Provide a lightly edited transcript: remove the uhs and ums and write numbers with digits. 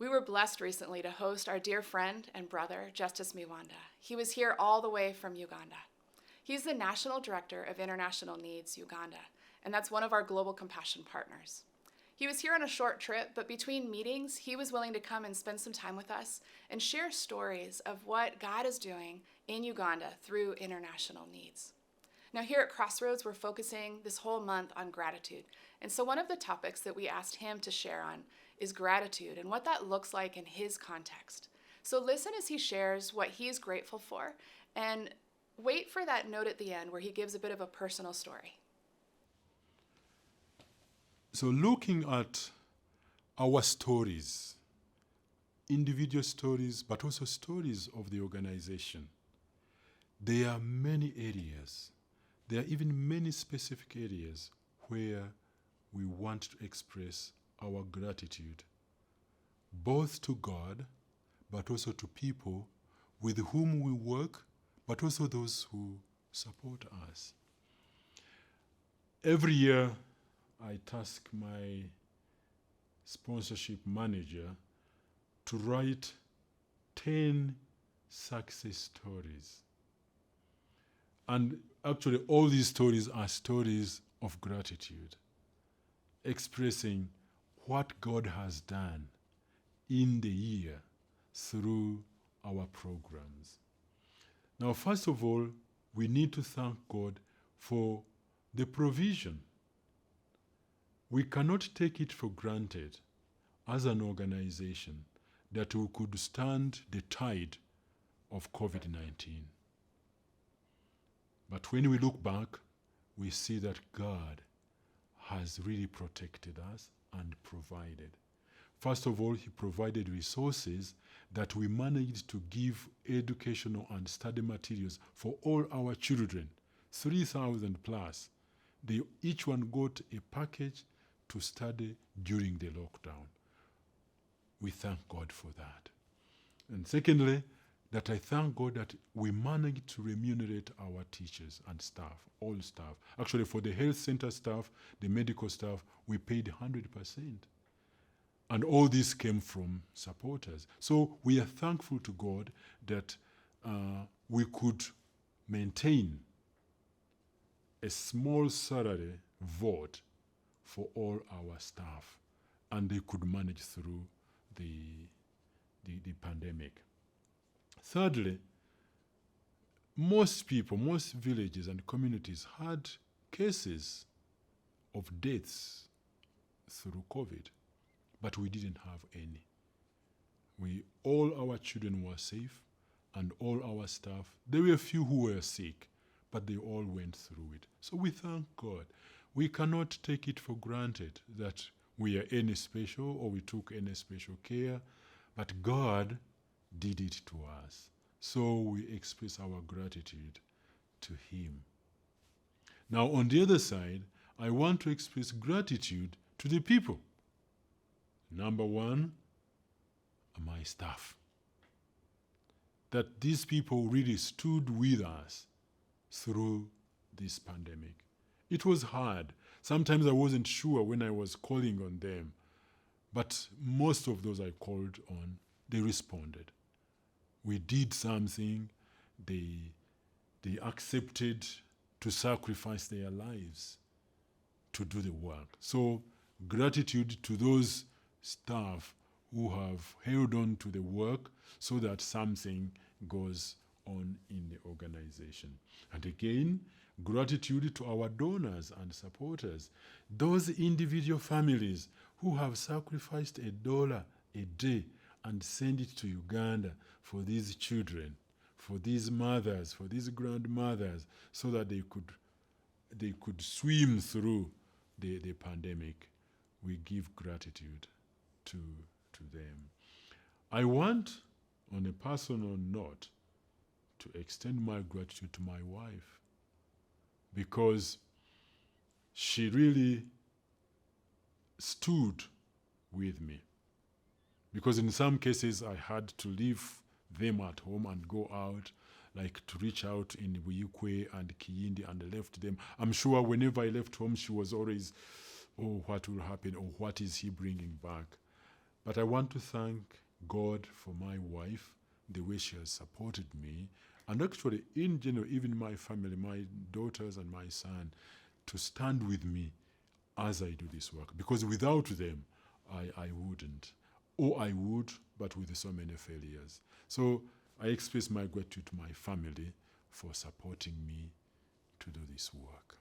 We were blessed recently to host our dear friend and brother, Justus Miwanda. He was here all the way from Uganda. He's the National Director of International Needs Uganda, and that's one of our global compassion partners. He was here on a short trip, but between meetings, he was willing to come and spend some time with us and share stories of what God is doing in Uganda through international needs. Now here at CrossRoads, we're focusing this whole month on gratitude. And so one of the topics that we asked him to share on is gratitude and what that looks like in his context. So listen as he shares what he is grateful for, and wait for that note at the end where he gives a bit of a personal story. So looking at our stories, individual stories, but also stories of the organization, there are many areas. There are even many specific areas where we want to express our gratitude, both to God, but also to people with whom we work, but also those who support us. Every year, I task my sponsorship manager to write 10 success stories. And actually, all these stories are stories of gratitude, expressing what God has done in the year through our programs. Now, first of all, we need to thank God for the provision. We cannot take it for granted as an organization that we could stand the tide of COVID-19. But when we look back, we see that God has really protected us and provided. First of all, he provided resources that we managed to give educational and study materials for all our children, 3,000 plus. They each one got a package to study during the lockdown. We thank God for that. And secondly, that I thank God that we managed to remunerate our teachers and staff, all staff. Actually, for the health center staff, the medical staff, we paid 100%. And all this came from supporters. So we are thankful to God that we could maintain a small salary vote for all our staff, and they could manage through the pandemic. Thirdly, most people, most villages and communities had cases of deaths through COVID, but we didn't have any. All our children were safe, and all our staff, there were a few who were sick, but they all went through it. So we thank God. We cannot take it for granted that we are any special or we took any special care, but God did it to us. So we express our gratitude to him. Now, on the other side, I want to express gratitude to the people. Number one, my staff. That these people really stood with us through this pandemic. It was hard. Sometimes I wasn't sure when I was calling on them, but most of those I called on, they responded. We did something, they accepted to sacrifice their lives to do the work. So gratitude to those staff who have held on to the work so that something goes on in the organization. And again, gratitude to our donors and supporters, those individual families who have sacrificed $1 a day and send it to Uganda for these children, for these mothers, for these grandmothers, so that they could swim through the pandemic. We give gratitude to them. I want, on a personal note, to extend my gratitude to my wife, because she really stood with me. Because in some cases I had to leave them at home and go out, like to reach out in Buyukwe and Kiyindi, and I left them. I'm sure whenever I left home, she was always, oh, what will happen, or what is he bringing back? But I want to thank God for my wife, the way she has supported me, and actually, in general, even my family, my daughters and my son, to stand with me as I do this work. Because without them, I wouldn't. Or I would, but with so many failures. So I express my gratitude to my family for supporting me to do this work.